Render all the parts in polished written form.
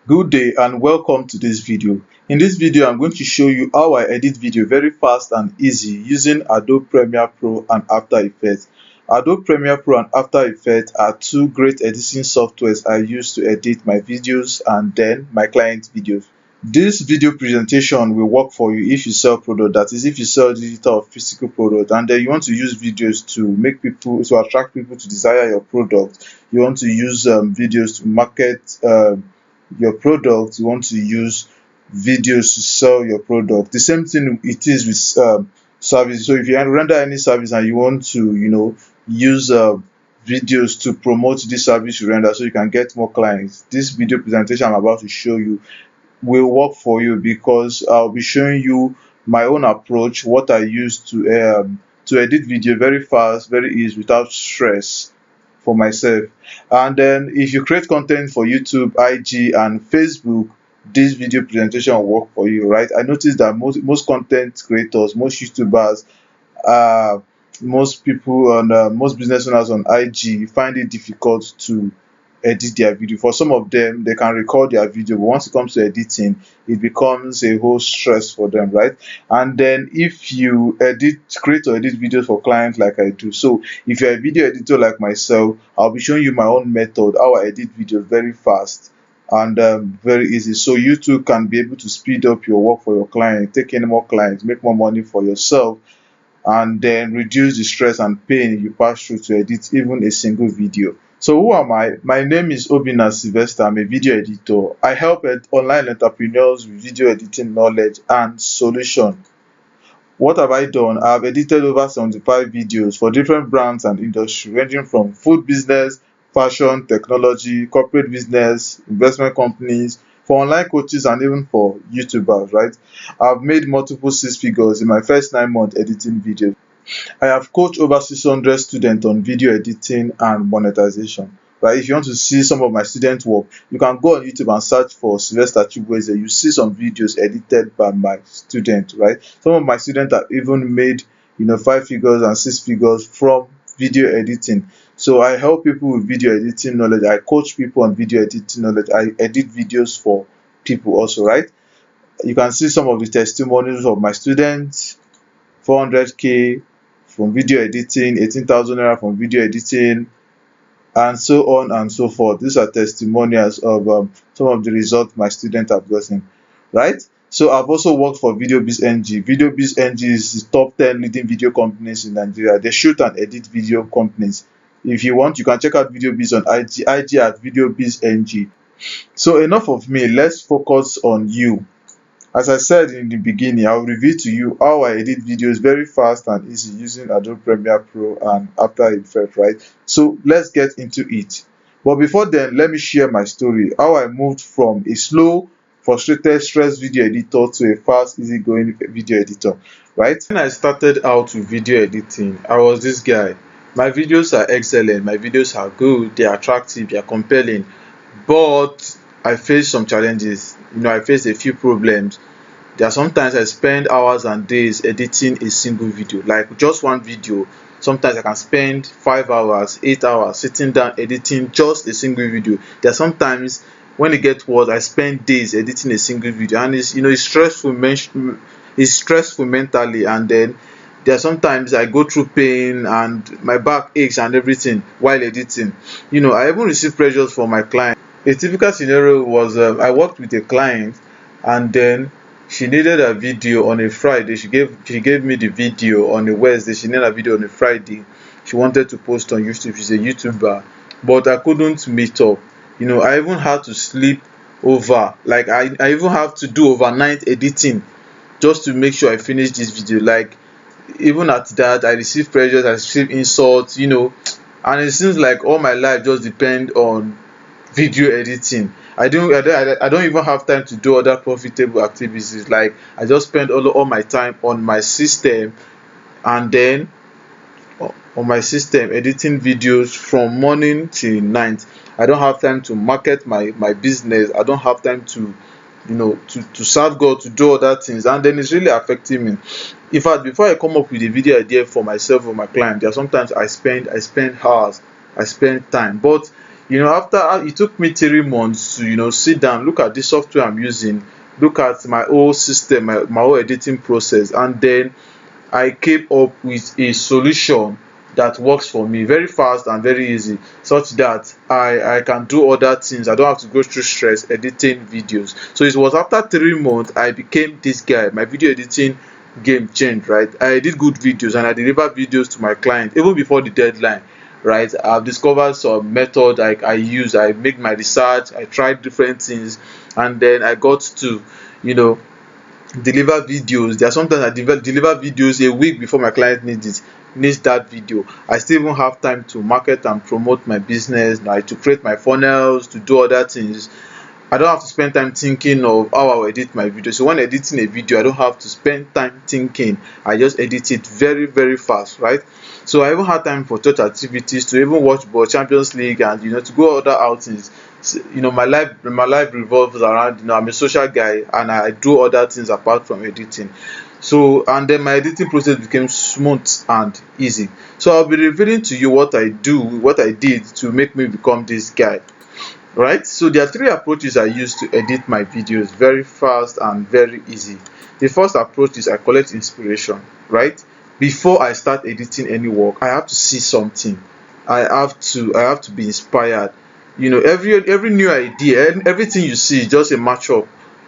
Good day and welcome to this video. In this video, I'm going to show you how I edit video very fast and easy using Adobe Premiere Pro and After Effects. Adobe Premiere Pro and After Effects are two great editing softwares I use to edit my videos and then my client videos. This video presentation will work for you if you sell product, that is if you sell digital or physical product, and then you want to use videos to attract people to desire your product. You want to use videos to market your product. You want to use videos to sell your product. The same thing it is with service. So if you render any service and you want to use videos to promote this service you render so you can get more clients, this video presentation I'm about to show you will work for you, because I'll be showing you my own approach, what I use to edit video very fast, very easy, without stress for myself. And then if you create content for YouTube, IG and Facebook, this video presentation will work for you, right? I noticed that most content creators, most YouTubers, most people on most business owners on IG find it difficult to edit their video. For some of them, they can record their video, but once it comes to editing, it becomes a whole stress for them, right? And then if you create or edit videos for clients like I do, so if you're a video editor like myself, I'll be showing you my own method, how I edit videos very fast and very easy, so you too can be able to speed up your work for your client, take in more clients, make more money for yourself, and then reduce the stress and pain you pass through to edit even a single video. So who am I? My name is Obinna Sylvester. I'm a video editor. I help online entrepreneurs with video editing knowledge and solution. What have I done? I've edited over 75 videos for different brands and industry, ranging from food business, fashion, technology, corporate business, investment companies, for online coaches and even for YouTubers, right? I've made multiple six figures in my first 9 months editing videos. I have coached over 600 students on video editing and monetization, right? If you want to see some of my student work, you can go on YouTube and search for Sylvester Chibueze. You see some videos edited by my students, right? Some of my students have even made 5 figures and 6 figures from video editing. So I help people with video editing knowledge. I coach people on video editing knowledge. I edit videos for people also, right? You can see some of the testimonials of my students: 400k from video editing, 18,000 naira from video editing, and so on and so forth. These are testimonials of some of the results my students have gotten, right? So I've also worked for VideoBiz NG. VideoBiz NG is the top 10 leading video companies in Nigeria. They shoot and edit video companies. If you want, you can check out VideoBiz on IG at VideoBiz NG. So enough of me, let's focus on you. As I said in the beginning, I'll reveal to you how I edit videos very fast and easy using Adobe Premiere Pro and After Effects, right? So let's get into it. But before then, let me share my story, how I moved from a slow, frustrated, stressed video editor to a fast, easygoing video editor, right? When I started out with video editing, I was this guy. My videos are excellent, my videos are good, they are attractive, they are compelling, but I faced some challenges. I faced a few problems. There are sometimes I spend hours and days editing a single video, like just one video. Sometimes I can spend 5 hours, 8 hours sitting down editing just a single video. There are sometimes when it gets worse, I spend days editing a single video, and it's stressful. It's stressful mentally, and then there are sometimes I go through pain and my back aches and everything while editing. I even receive pressures from my client. A typical scenario was I worked with a client, and then she needed a video on a Friday. She gave me the video on a Wednesday. She needed a video on a Friday. She wanted to post on YouTube. She's a YouTuber, but I couldn't meet up. I even had to sleep over. Like I even have to do overnight editing just to make sure I finish this video. Like even at that, I receive pressures, I receive insults, and it seems like all my life just depend on video editing. I don't even have time to do other profitable activities. Like I just spend all my time on my system, and then on my system editing videos from morning till night. I don't have time to market my business. I don't have time to serve God, to do other things, and then it's really affecting me. In fact, before I come up with a video idea for myself or my client, there are sometimes I spend hours, I spend time. But After it took me 3 months to sit down, look at the software I'm using, look at my whole system, my whole editing process, and then I came up with a solution that works for me very fast and very easy, such that I can do other things. I don't have to go through stress editing videos. So it was after 3 months I became this guy. My video editing game changed, right? I did good videos and I deliver videos to my client even before the deadline, right? I've discovered some method I use. I make my research, I tried different things, and then I got to deliver videos. There are sometimes I deliver videos a week before my client needs that video. I still even have time to market and promote my business, like to create my funnels, to do other things. I don't have to spend time thinking of how I will edit my video. So when editing a video, I don't have to spend time thinking. I just edit it very, very fast, right? So I even had time for church activities, to even watch ball, Champions League, and to go other outings. So, my life revolves around, I'm a social guy and I do other things apart from editing. So, and then my editing process became smooth and easy. So I'll be revealing to you what I did to make me become this guy. Right, so there are 3 approaches I use to edit my videos very fast and very easy. The first approach is I collect inspiration, right? Before I start editing any work, I have to see something. I have to be inspired. Every new idea, everything you see is just a mashup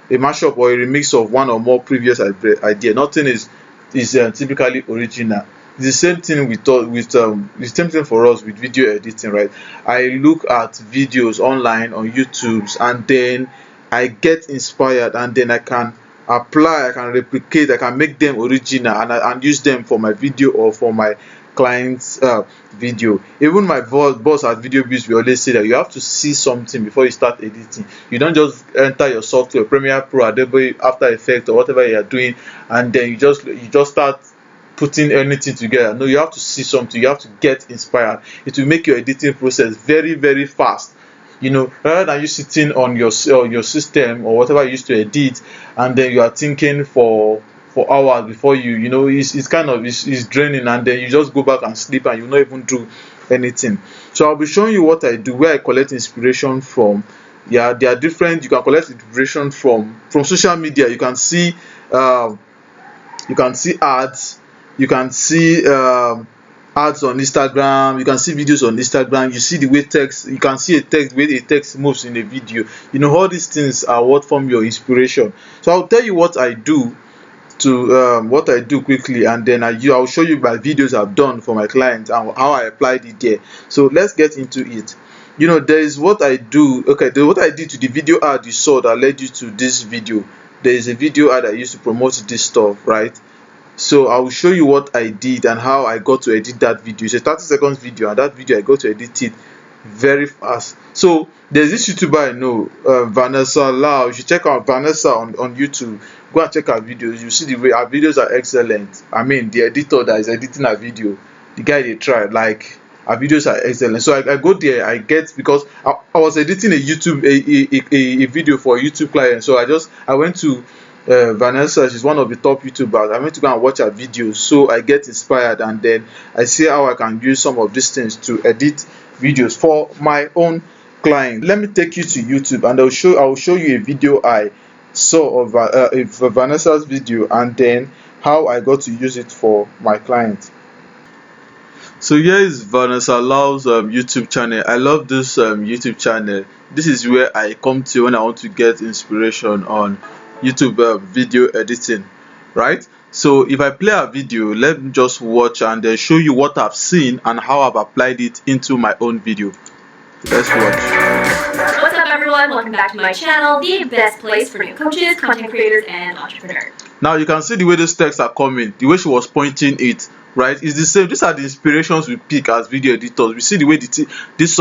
or a remix of one or more previous idea. Nothing is typically original. The same thing the same thing for us with video editing, right? I look at videos online on YouTube, and then I get inspired, and then I can apply, I can replicate, I can make them original, and use them for my video or for my client's video. Even my boss at VideoBiz will always say that you have to see something before you start editing. You don't just enter your software, Premiere Pro, Adobe After Effects, or whatever you are doing, and then you just start putting anything together. No, you have to see something, you have to get inspired. It will make your editing process very, very fast. Rather than you sitting on your system or whatever you used to edit, and then you are thinking for hours before it's kind of it's draining, and then you just go back and sleep and you not even do anything. So I'll be showing you what I do, where I collect inspiration from. Yeah, there are different. You can collect inspiration from social media. You can see ads. You can see ads on Instagram. You can see videos on Instagram. You see the way text. You can see way a text moves in a video. All these things are what form your inspiration. So I'll tell you what I do quickly, and then I'll show you my videos I've done for my clients and how I applied it there. So let's get into it. There is what I do. Okay, what I did to the video ad you saw that led you to this video. There is a video ad I used to promote this stuff, right? So I will show you what I did and how I got to edit that video. It's a 30 seconds video, and that video I got to edit it very fast. So there's this YouTuber I know, Vanessa Lau. You should check out Vanessa on YouTube. Go and check her videos. You see the way her videos are excellent. I mean, the editor that is editing her video, the guy they tried, like, her videos are excellent. So I go there, I get, because I was editing a video for a YouTube client. So I went to Vanessa. She's one of the top YouTubers. I went to go and watch her videos, so I get inspired, and then I see how I can use some of these things to edit videos for my own client. Let me take you to YouTube, and I will show you a video I saw of Vanessa's video, and then how I got to use it for my client. So here is Vanessa Lau's YouTube channel. I love this YouTube channel. This is where I come to when I want to get inspiration on YouTube video editing, right? So if I play a video, let me just watch and then show you what I've seen and how I've applied it into my own video. Let's watch. What's up, everyone? Welcome back to my channel, the best place for new coaches, content creators, and entrepreneurs. Now you can see the way those texts are coming, the way she was pointing it, right? It's the same. These are the inspirations we pick as video editors. We see the way these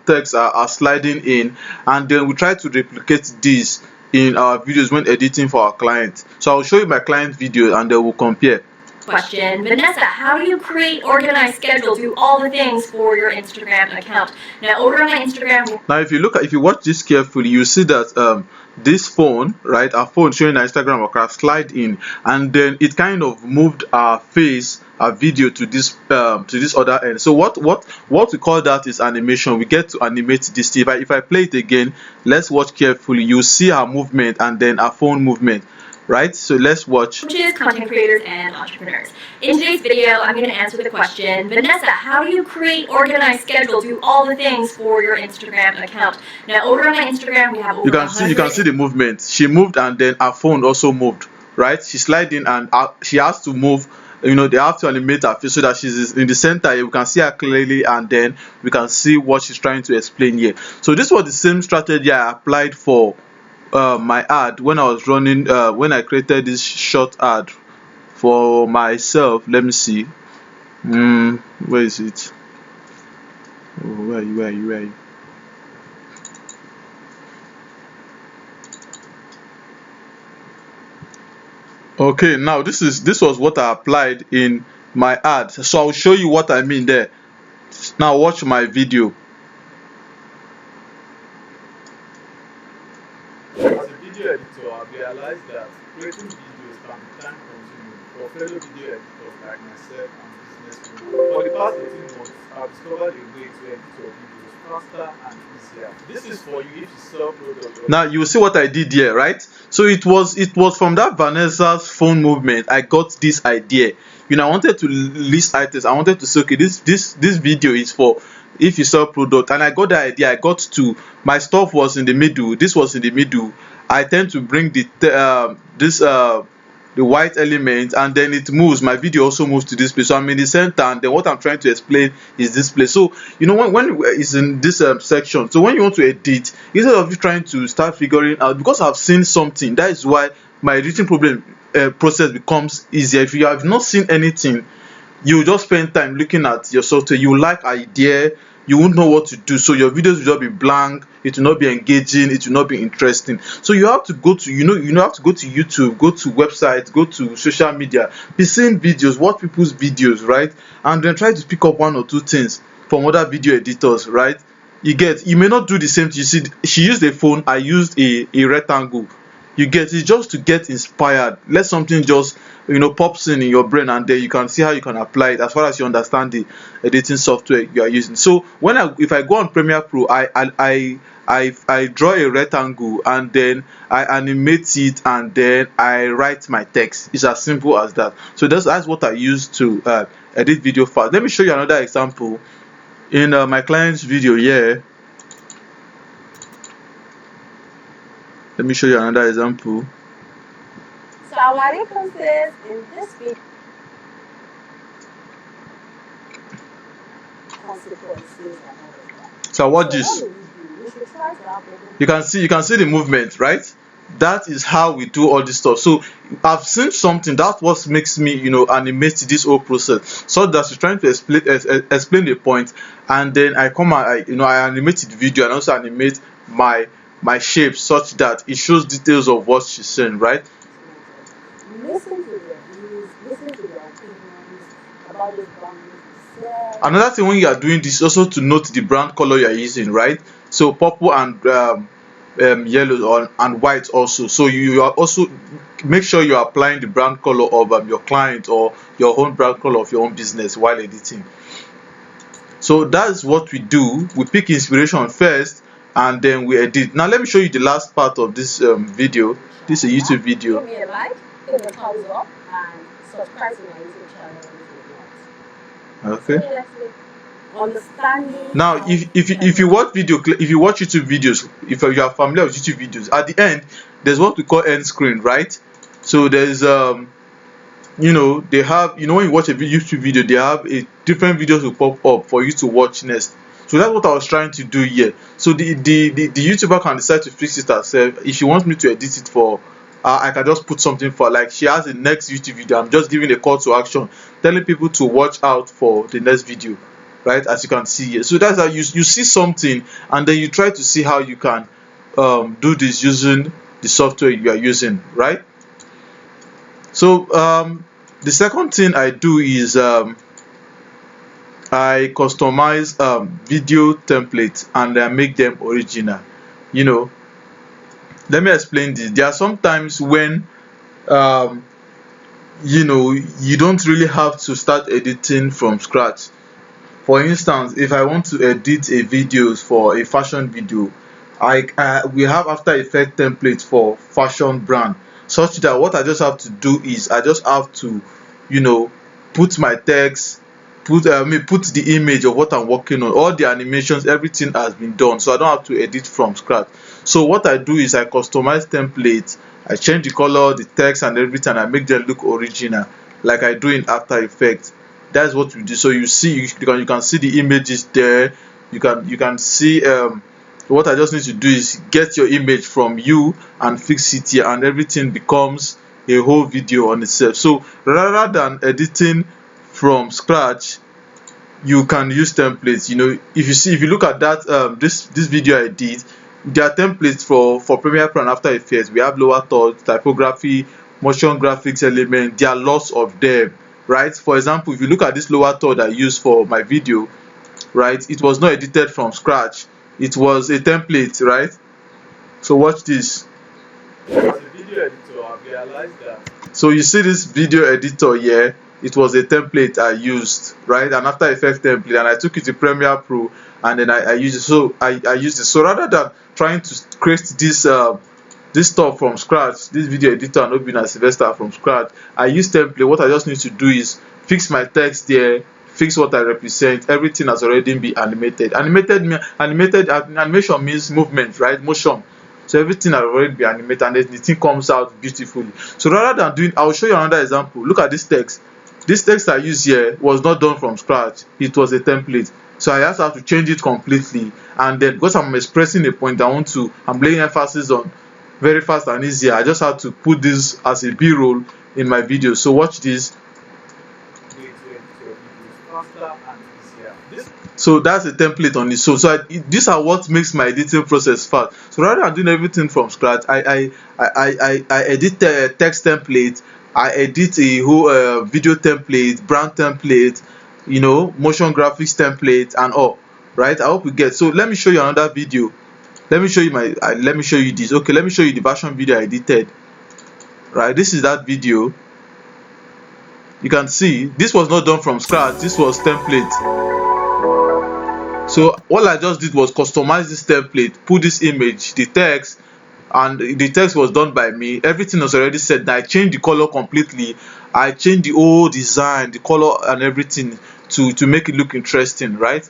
texts are sliding in, and then we try to replicate this in our videos when editing for our clients. So I'll show you my client video and then we'll compare. Question: Vanessa, how do you create, organize, schedule, do all the things for your Instagram account? Now, over on my Instagram. Now, if you watch this carefully, you see that this phone, right, our phone showing our Instagram account, slide in, and then it kind of moved our face, our video to this other end. So what we call that is animation. We get to animate this. If I play it again, let's watch carefully. You see our movement and then our phone movement. Right, so let's watch. Coaches, content creators, and entrepreneurs. In today's video, I'm going to answer the question: Vanessa, how do you create, organize, schedule, do all the things for your Instagram account? Now, over on my Instagram, we have over you can see the movement. She moved, and then her phone also moved. Right, she slid in, and she has to move. They have to animate her face so that she's in the center. You can see her clearly, and then we can see what she's trying to explain here. So this was the same strategy I applied for my ad when I was running when I created this short ad for myself. Let me see. Where is it? Oh, where are you? Okay, now this was what I applied in my ad. So I'll show you what I mean there. Now watch my video. As a video editor, I've realized that creating videos can be time consuming for fellow video editors like myself and business owners. For the past 18 months, I've discovered a way to edit your videos faster and easier. This is for you if you sell products. Now you see what I did here, right? So it was from that Vanessa's phone movement I got this idea. I wanted to list items. I wanted to say, okay, this video is for if you sell product, and I got the idea. I got to my stuff was in the middle. This was in the middle. I tend to bring the white element, and then it moves. My video also moves to this place, so I'm in the center, and then what I'm trying to explain is this place. So when it's in this section, so when you want to edit, instead of you trying to start figuring out, because I've seen something, that is why my editing process becomes easier. If you have not seen anything, you just spend time looking at your software. You like idea, you won't know what to do, so your videos will just be blank. It will not be engaging, it will not be interesting. So you have to go to have to go to YouTube, go to websites, go to social media, be seeing videos, watch people's videos, right? And then try to pick up one or two things from other video editors, right? You may not do the same thing. You see, she used a phone, I used a rectangle. It's just to get inspired. Let something just pops in your brain, and then you can see how you can apply it as far as you understand the editing software you are using. So if I go on Premiere Pro, I draw a rectangle, and then I animate it, and then I write my text. It's as simple as that. So that's what I use to edit video fast. Let me show you another example in my client's video here. Let me show you another example. Assalamualaikum sis, in this video, consequences and all of that. So watch this. You can see the movement, right? That is how we do all this stuff. So I've seen something, that's what makes me animate this whole process, so that you're trying to explain the point, and then I come and I animate the video and also animate my shape such that it shows details of what she's saying, right? Listen to their views, listen to their opinions about this brand. Another thing when you are doing this, also to note the brand color you are using, right? So purple and yellow and white also. So you are also make sure you are applying the brand color of your client or your own brand color of your own business while editing. So that's what we do. We pick inspiration first, and then we edit. Now let me show you the last part of this video. This is a YouTube video. Give me a like, give me a thumbs up, and subscribe to my YouTube channel if you want. Okay. Understanding. Now, if you watch YouTube videos, if you are familiar with YouTube videos, at the end there's what we call end screen, right? So there's they have when you watch a YouTube video, they have a different videos will pop up for you to watch next. So that's what I was trying to do here. So the YouTuber can decide to fix it herself. If she wants me to edit it for I can just put something for, like, she has the next YouTube video. I'm just giving a call to action, telling people to watch out for the next video, right? As you can see here. So that's how you see something, and then you try to see how you can do this using the software you are using, right? So The second thing I do is I customize video templates and I make them original. You know, let me explain this. There are sometimes when um, you don't really have to start editing from scratch. For instance, if I want to edit a video for a fashion video, we have After Effects template for fashion brand, such that what I just have to do is I just have to put my text, put the image of what I'm working on, all the animations, everything has been done, so I don't have to edit from scratch. So what I do is I customize templates, I change the color, the text and everything, and I make them look original like I do in After Effects. That's what we do. So you can see the images there. You can see what I just need to do is get your image from you and fix it here, and everything becomes a whole video on itself. So rather than editing from scratch, you can use templates. If you look at that this video I did, there are templates for Premiere Pro and After Effects. We have lower third, typography, motion graphics element. There are lots of them, right? For example, if you look at this lower third I used for my video, right, it was not edited from scratch, it was a template, right? So watch this. As a video editor, I realized that. So you see this video editor here, it was a template I used, right? An After Effects template, and I took it to Premiere Pro and then I used it. So I used it. So rather than trying to create this stuff from scratch, this video editor and Obina Sylvester from scratch, I use template. What I just need to do is fix my text there, fix what I represent. Everything has already been animated. Animation means movement, right? Motion. So everything has already been animated and the thing comes out beautifully. So rather than doing, I'll show you another example. Look at this text. This text I use here was not done from scratch, it was a template. So I just have to change it completely, and then because I'm expressing a point I'm laying emphasis on very fast and easier, I just have to put this as a B-roll in my video. So watch this. So that's a template on it. So these are what makes my editing process fast. So rather than doing everything from scratch, I edit a text template, I edit a whole video template, brand template, motion graphics template and all, right? I hope you get. So let me show you another video. Let me show you this. Okay, let me show you the version video I edited. Right, this is that video. You can see this was not done from scratch, this was template. So all I just did was customize this template, put this image, the text, and the text was done by me. Everything was already set. I changed the color completely. I changed the whole design, the color and everything to make it look interesting, right?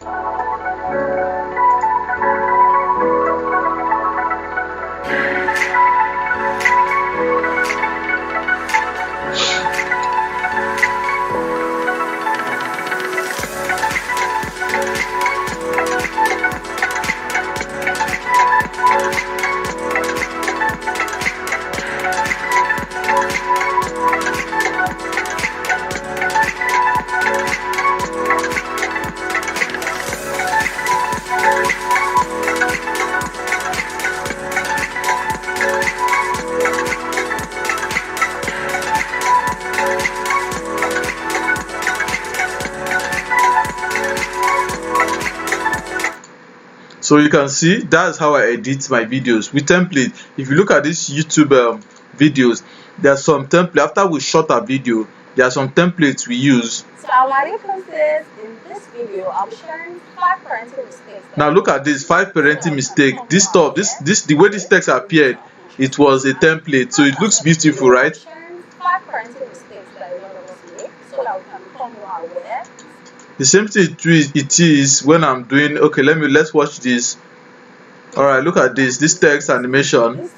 So you can see that's how I edit my videos with template. If you look at these YouTube videos, there's some template. After we shot a video, there are some templates we use. So our references in this video, I'm sharing 5 parenting mistakes. Now look at this 5 parenting mistakes. This stuff, the way this text appeared, it was a template, so it looks beautiful, right? Sharing 5 parenting mistakes that a lot of us make, so that we can become more aware. The same thing it is when I'm doing. Okay, let's watch this. All right, look at this text animation,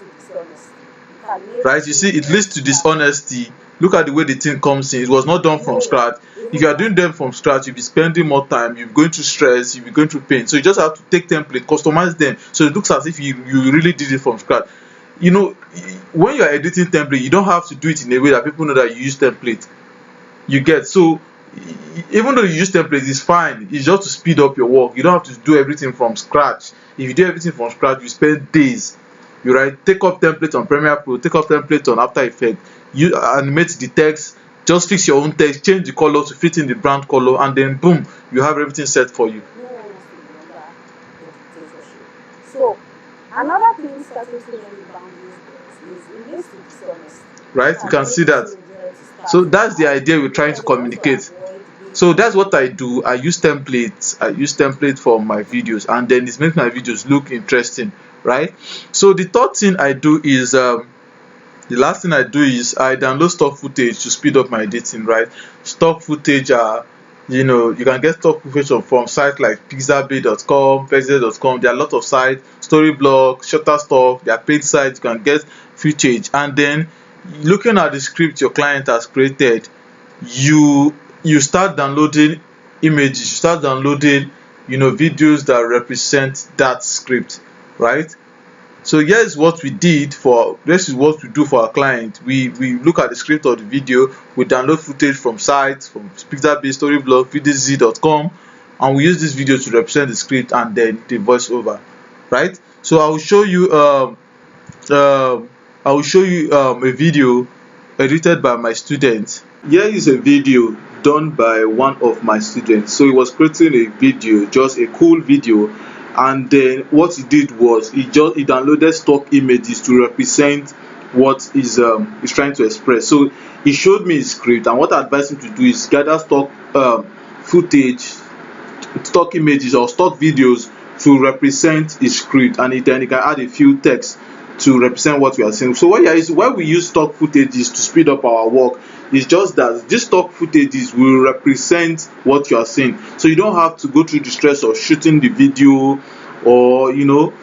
right? You see it leads to dishonesty. Look at the way the thing comes in. It was not done from scratch. If you are doing them from scratch, you'll be spending more time, you'll be going through stress, you'll be going through pain. So you just have to take template, customize them, so it looks as if you really did it from scratch. When you are editing template, you don't have to do it in a way that people know that you use template. You get. So even though you use templates, it's fine. It's just to speed up your work. You don't have to do everything from scratch. If you do everything from scratch, you spend days. You take up templates on Premiere Pro, take up templates on After Effects, you animate the text, Just fix your own text, change the color to fit in the brand color, and then boom, you have everything set for you. No one wants to be under the dictatorship. So another thing starting to learn boundaries is it needs to be honest. Right? You can see that. So that's the idea we're trying to communicate. So that's what I do. I use templates. I use templates for my videos, and then it makes my videos look interesting, right? So the third thing I do is the last thing I do is I download stock footage to speed up my editing, right? Stock footage are, you know, you can get stock footage from sites like pixabay.com, pexel.com. There are a lot of sites, Storyblog, Shutterstock. They are paid sites. You can get footage, and then looking at the script your client has created, you start downloading images, you start downloading, you know, videos that represent that script, right? So here's what we did for this is what we do for our client. We look at the script of the video, we download footage from sites from Pixabay, Storyblog, videoz.com, and we use this video to represent the script and then the voiceover, right? So I will show you a video edited by my student. Here is a video done by one of my students. So he was creating a video, just a cool video, and then what he did was he downloaded stock images to represent what he's trying to express. So he showed me his script, and what I advised him to do is gather stock footage, stock images or stock videos to represent his script, and then he can add a few text to represent what we are saying. So why we use stock footages to speed up our work is just that these stock footages will represent what you are saying, so you don't have to go through the stress of shooting the video or, you know,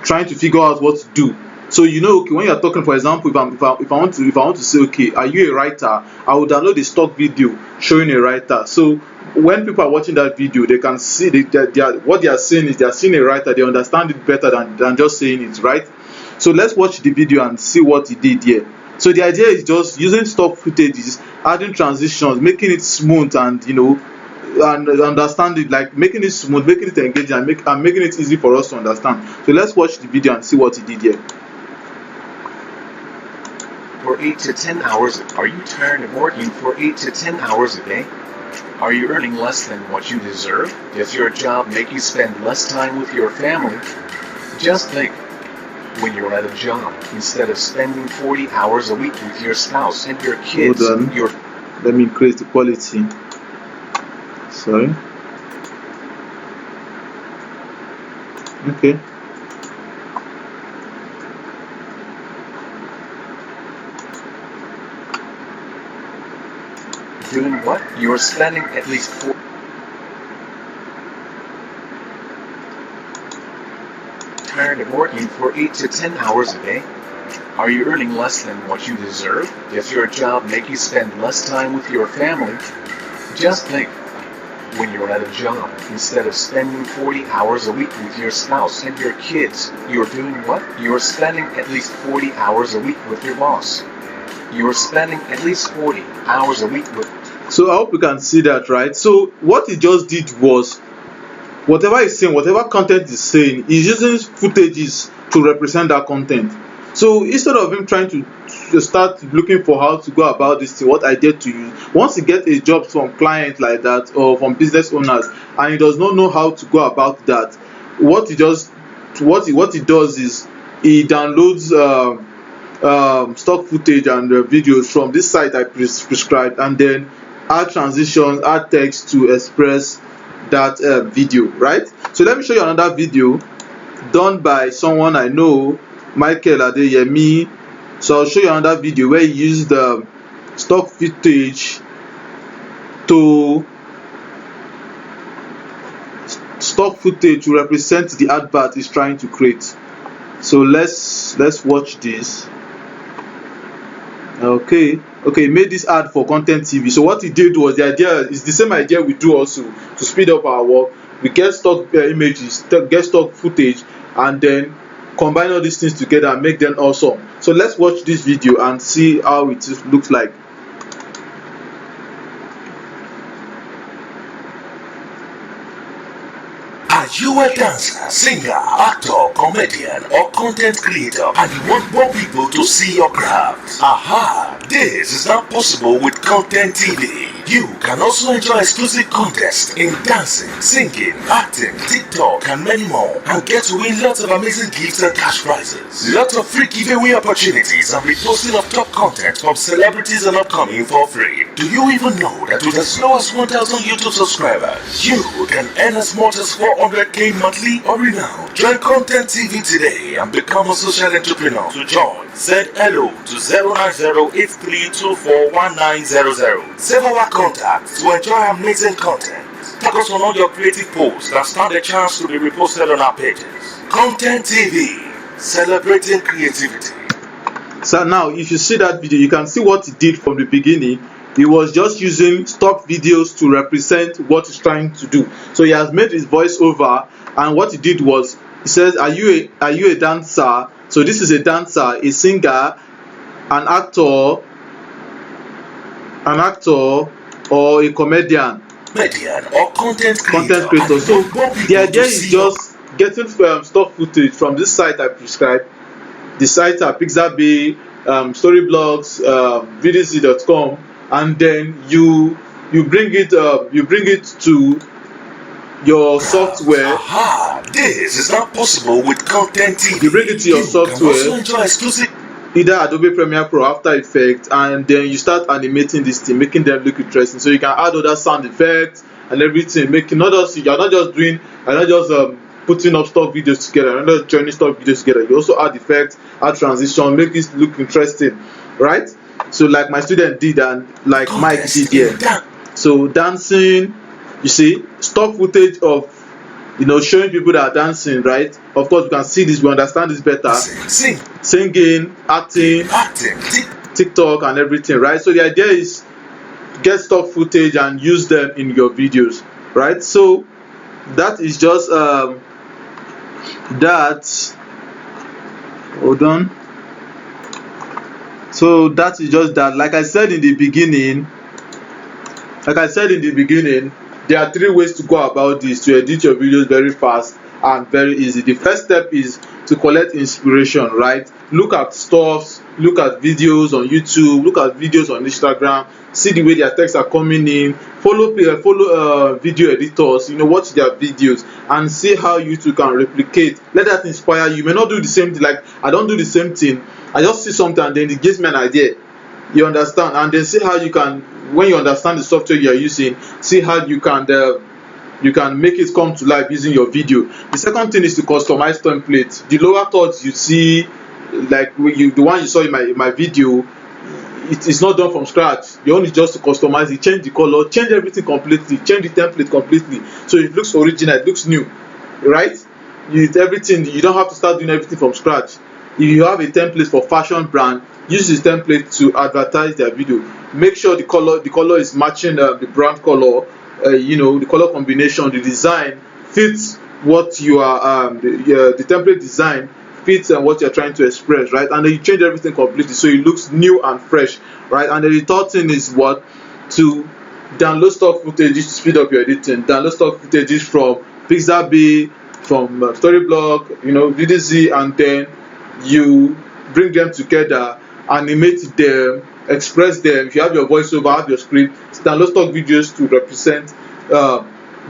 trying to figure out what to do. So, you know, okay, when you are talking, for example, if I want to say, okay, are you a writer, I will download a stock video showing a writer. So when people are watching that video, they can see what they are saying is they are seeing a writer, they understand it better than just saying it, right? So let's watch the video and see what he did here. So the idea is just using stock footages, adding transitions, making it smooth, and, you know, and understand it, like making it smooth, making it engaging, and making it easy for us to understand. So let's watch the video and see what he did here. For 8 to 10 hours, are you tired of working for 8 to 10 hours a day? Are you earning less than what you deserve? Does your job make you spend less time with your family? Just think. When you're at a job, instead of spending 40 hours a week with your spouse and your kids, let me increase the quality. Sorry. Okay. Doing what? You're spending at least 4. Tired of working for 8 to 10 hours a day? Are you earning less than what you deserve? Does your job make you spend less time with your family? Just think. When you're at a job, instead of spending 40 hours a week with your spouse and your kids, you're doing what? You're spending at least 40 hours a week with your boss. You're spending at least 40 hours a week with... So I hope you can see that, right? So what he just did was, whatever he's saying, whatever content he's saying, he's using footages to represent that content. So instead of him trying to start looking for how to go about this thing, what I did to use, once he gets a job from clients like that or from business owners and he does not know how to go about that, what he does is he downloads stock footage and videos from this site I prescribed, and then add transitions, add text to express that video, right? So let me show you another video done by someone I know, Michael Adeyemi. So I'll show you another video where he used the stock footage to represent the advert he's trying to create. So let's watch this. Okay, made this ad for Content TV. So what he did was, the idea is the same idea we do also to speed up our work. We get stock images, get stock footage, and then combine all these things together and make them awesome. So let's watch this video and see how it looks like. Are you a dancer, singer, actor, comedian, or content creator and you want more people to see your craft? Aha! this is not possible with Content TV. You can also enjoy exclusive contests in dancing, singing, acting, TikTok, and many more, and get to win lots of amazing gifts and cash prizes. Lots of free giveaway opportunities and reposting of top content from celebrities and upcoming for free. Do you even know that with as low as 1,000 YouTube subscribers, you can earn as much as 400k monthly? Hurry now, join Content TV today and become a social entrepreneur. To join, send hello to 09083241900. Save our contacts to enjoy amazing content. Tag us on all your creative posts and stand a chance to be reposted on our pages. Content TV, celebrating creativity. So now if you see that video, you can see what he did from the beginning. He was just using stock videos to represent what he's trying to do. So he has made his voice over, and what he did was he says, are you a dancer? So this is a dancer, a singer, an actor, or a comedian or content creator. So the idea is just getting stock footage from this site I prescribed. The sites are Pixabay, Storyblogs, VDC.com, and then you bring it to your software. This is not possible with Content TV. You bring it to your software, either Adobe Premiere Pro, After Effects, and then you start animating this thing, making them look interesting. So you can add other sound effects and everything, making you're not just putting up stock videos together, you're not joining stock videos together. You also add effects, add transition, make it look interesting, right? So like my student did, and like Mike did here. So dancing, you see, stock footage of showing people that are dancing, right? Of course, we can see this, we understand this better. Singing, acting, TikTok, and everything, right? So the idea is get stock footage and use them in your videos, right? So that is just hold on. So that is just that. Like I said in the beginning, there are 3 ways to go about this to edit your videos very fast and very easy. The first step is to collect inspiration, right? Look at stuffs, look at videos on YouTube, look at videos on Instagram, see the way their texts are coming in, follow video editors, watch their videos and see how you too can replicate. Let that inspire you. You may not do the same thing. Like I don't do the same thing. I just see something and then it gives me an idea. You understand? And then see how you can, when you understand the software you are using, see how you can make it come to life using your video. The second thing is to customize templates. The lower thirds you see, like the one you saw in my video, it is not done from scratch. The only is just to customize it, change the color, change everything completely, change the template completely, so it looks original, it looks new, right? Everything, you don't have to start doing everything from scratch. If you have a template for fashion brand, use this template to advertise their video. Make sure the color is matching the brand color. The color combination, the design fits what you are the template design fits and what you're trying to express, right? And then you change everything completely so it looks new and fresh, right? And then the third thing is what? To download stock footage to speed up your editing. Download stock footage from Pixabay, from Storyblock, VDC, and then you bring them together, animate them, express them. If you have your voiceover, have your script, download stock videos to represent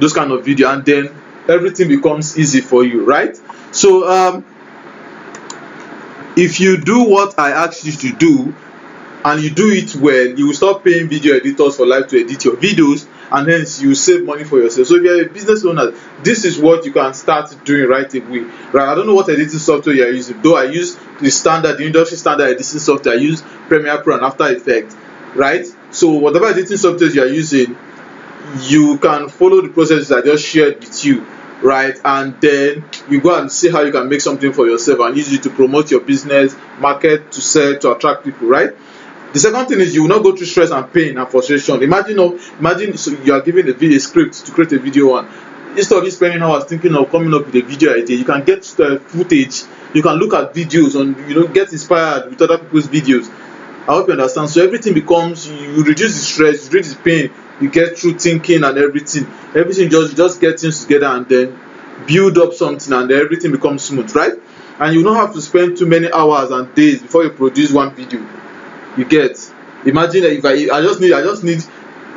those kind of video, and then everything becomes easy for you, right? So if you do what I asked you to do and you do it well, you will stop paying video editors for life to edit your videos, and hence you save money for yourself. So if you're a business owner, this is what you can start doing right away, right? I don't know what editing software you are using, though I use the industry standard editing software. I use Premiere Pro and After Effects, right? So whatever editing software you are using, you can follow the processes I just shared with you, right? And then you go and see how you can make something for yourself and use it to promote your business, market, to sell, to attract people, right? The second thing is you will not go through stress and pain and frustration. Imagine so you are given a script to create a video on. Instead of you spending hours thinking of coming up with a video idea, you can get footage, you can look at videos and get inspired with other people's videos. I hope you understand. So everything becomes, you reduce the stress, you reduce the pain, you get through thinking and everything just get things together and then build up something, and then everything becomes smooth, right? And you don't have to spend too many hours and days before you produce one video. You get, Imagine that if I just need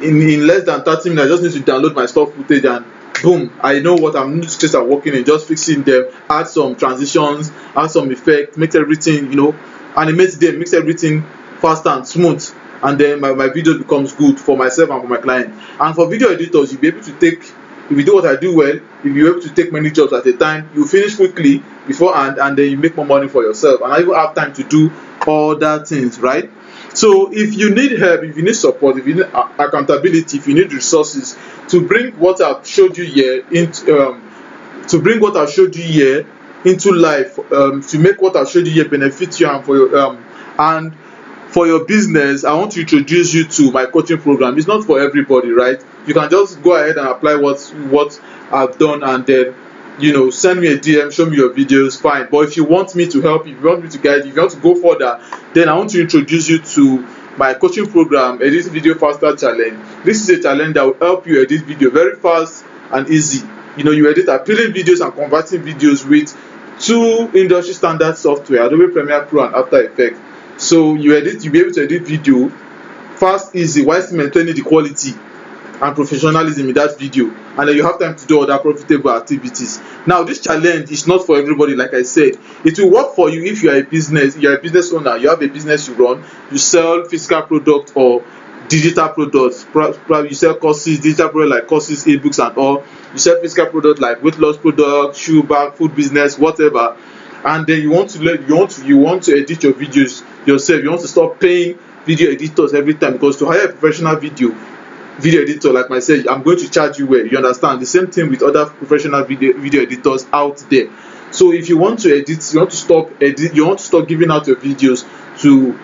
in less than 30 minutes, I just need to download my stock footage and boom, I know what I'm just working in, just fixing them, add some transitions, add some effect, make everything, animate them, makes everything fast and smooth, and then my video becomes good for myself and for my client. And for video editors, you'll be able to take, if you do what I do well, if you're able to take many jobs at a time, you finish quickly beforehand, and then you make more money for yourself, and I even have time to do other things, right? So if you need help, if you need support, if you need accountability, if you need resources to bring what I've showed you here into into life, to make what I've showed you here benefit you and for your business, I want to introduce you to my coaching program. It's not for everybody, right? You can just go ahead and apply what I've done, and then send me a DM, show me your videos, fine. But if you want me to help, if you want me to guide you, if you want to go further, then I want to introduce you to my coaching program, Edit Video Faster Challenge. This is a challenge that will help you edit video very fast and easy. You edit appealing videos and converting videos with 2 industry standard software, Adobe Premiere Pro and After Effects. So you'll be able to edit video fast, easy, while still maintaining the quality and professionalism in that video, and then you have time to do other profitable activities. Now, this challenge is not for everybody. Like I said, it will work for you if you're a business owner, you have a business you run, you sell physical products or digital products. Probably you sell courses, digital products like courses, ebooks and all. You sell physical products like weight loss products, shoe bag, food business, whatever. And then you want to edit your videos yourself. You want to stop paying video editors every time, because to hire a professional video editor like myself, I'm going to charge you well. You understand? The same thing with other professional video editors out there. So if you want to edit, you want to stop giving out your videos to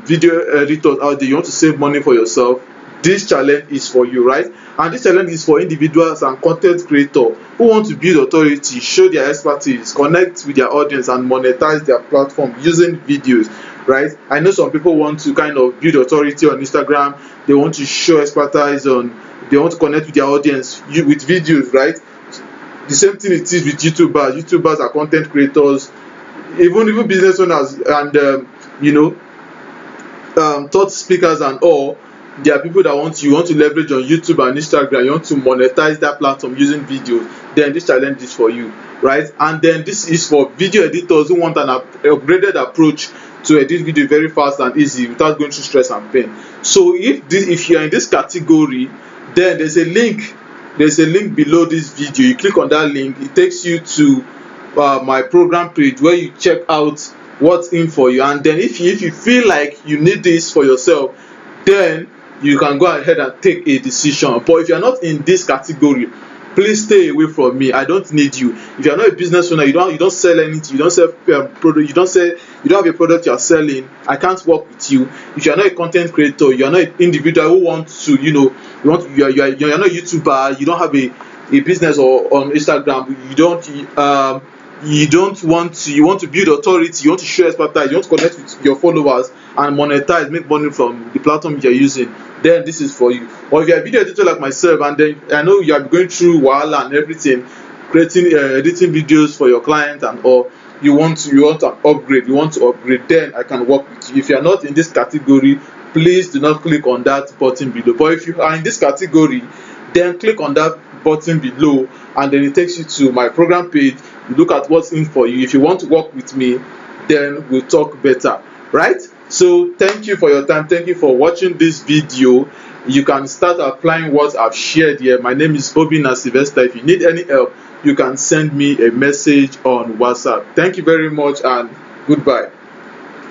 video editors out there, you want to save money for yourself, this challenge is for you, right? And this challenge is for individuals and content creators who want to build authority, show their expertise, connect with their audience, and monetize their platform using videos, right? I know some people want to kind of build authority on Instagram, they want to show expertise they want to connect with their audience with videos, right? The same thing it is with YouTubers. YouTubers are content creators, even business owners, and thought speakers and all. There are people that you want to leverage on YouTube and Instagram, you want to monetize that platform using videos, then this challenge is for you, right? And then this is for video editors who want an upgraded approach to edit video very fast and easy without going through stress and pain. So if you are in this category, then there's a link below this video. You click on that link, it takes you to my program page where you check out what's in for you. And then if you feel like you need this for yourself, then you can go ahead and take a decision. But if you're not in this category, please stay away from me. I don't need you. If you're not a business owner, you don't sell anything, you don't sell product, you don't have a product you're selling, I can't work with you. If you're not a content creator, you're not an individual who wants to, you're not a YouTuber, you don't have a business or on Instagram, you want to build authority, you want to show expertise, you want to connect with your followers and monetize, make money from the platform you're using, then this is for you. Or if you're a video editor like myself, and then I know you are going through Wahala and everything, creating editing videos for your clients and all, you want to upgrade, then I can work with you. If you are not in this category, please do not click on that button below. But if you are in this category, then click on that button below, and then it takes you to my program page. You look at what's in for you. If you want to work with me, then we'll talk better, right? So thank you for your time. Thank you for watching this video. You can start applying what I've shared here. My name is Obinna Sylvester. If you need any help, you can send me a message on WhatsApp. Thank you very much, and goodbye.